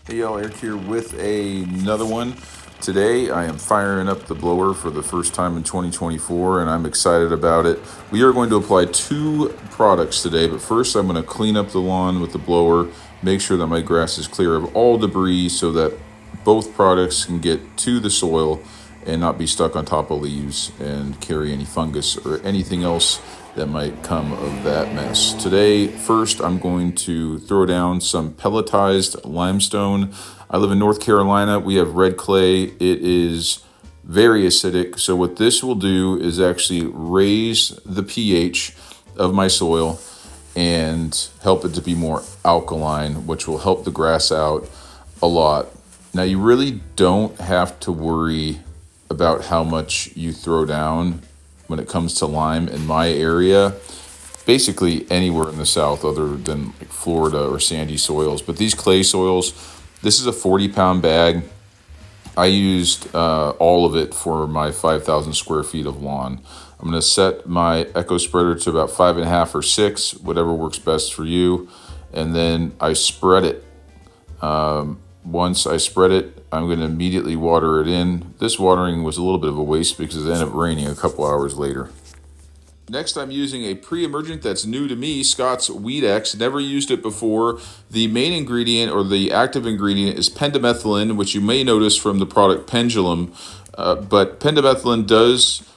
Hey y'all, Eric here with another one. Today I am firing up the blower for the first time in 2024 and I'm excited about it. We are going to apply two products today, but first I'm going to clean up the lawn with the blower, make sure that my grass is clear of all debris so that both products can get to the soil and not be stuck on top of leaves and carry any fungus or anything else that might come of that mess. Today, first, I'm going to throw down some pelletized limestone. I live in North Carolina. We have red clay. It is very acidic. So what this will do is actually raise the pH of my soil and help it to be more alkaline, which will help the grass out a lot. Now, you really don't have to worry about how much you throw down when it comes to lime in my area, basically anywhere in the South other than like Florida or sandy soils. But these clay soils, this is a 40-pound bag. I used all of it for my 5,000 square feet of lawn. I'm going to set my echo spreader to about 5.5 or 6, whatever works best for you. And then I spread it. Once I spread it, I'm going to immediately water it in. This watering was a little bit of a waste because it ended up raining a couple hours later. Next, I'm using a pre-emergent that's new to me, Scott's WeedEX. Never used it before. The main ingredient or the active ingredient is pendimethalin, which you may notice from the product Pendulum. But pendimethalin does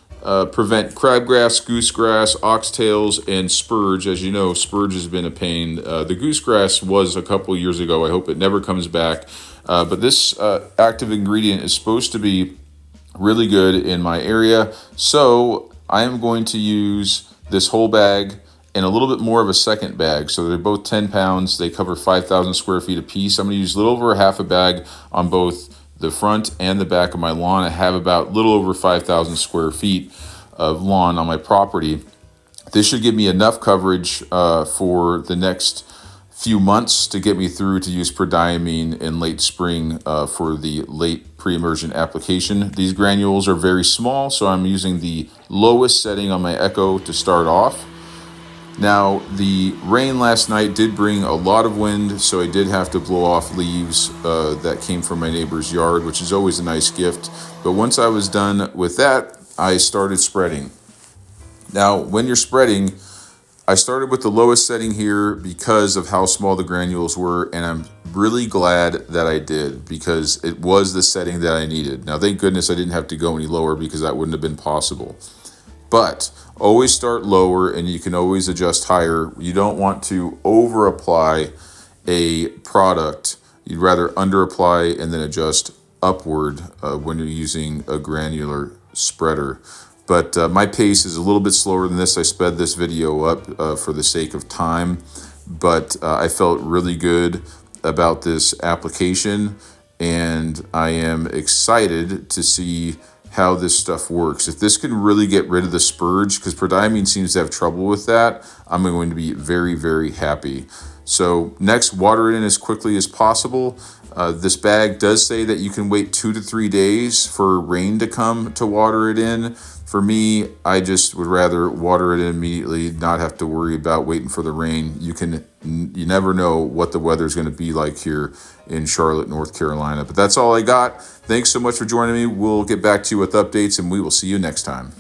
prevent crabgrass, goosegrass, oxtails, and spurge. As you know, spurge has been a pain. The goosegrass was a couple years ago. I hope it never comes back. But this active ingredient is supposed to be really good in my area. So I am going to use this whole bag and a little bit more of a second bag. So they're both 10 pounds. They cover 5,000 square feet apiece. I'm going to use a little over half a bag on both the front and the back of my lawn. I have about a little over 5,000 square feet of lawn on my property. This should give me enough coverage for the next few months to get me through to use prodiamine in late spring for the late pre-emergent application. These granules are very small, so I'm using the lowest setting on my echo to start off. Now, the rain last night did bring a lot of wind, so I did have to blow off leaves that came from my neighbor's yard, which is always a nice gift. But once I was done with that, I started spreading. Now, when you're spreading, I started with the lowest setting here because of how small the granules were, and I'm really glad that I did because it was the setting that I needed. Now, thank goodness I didn't have to go any lower because that wouldn't have been possible. But always start lower and you can always adjust higher. You don't want to over apply a product. You'd rather under apply and then adjust upward when you're using a granular spreader. But my pace is a little bit slower than this. I sped this video up for the sake of time, but I felt really good about this application and I am excited to see how this stuff works. If this can really get rid of the spurge, because prodiamine seems to have trouble with that, I'm going to be very, very happy. So next, water it in as quickly as possible. This bag does say that you can wait 2 to 3 days for rain to come to water it in. For me, I just would rather water it in immediately, not have to worry about waiting for the rain. You never know what the weather is going to be like here in Charlotte, North Carolina. But that's all I got. Thanks so much for joining me. We'll get back to you with updates and we will see you next time.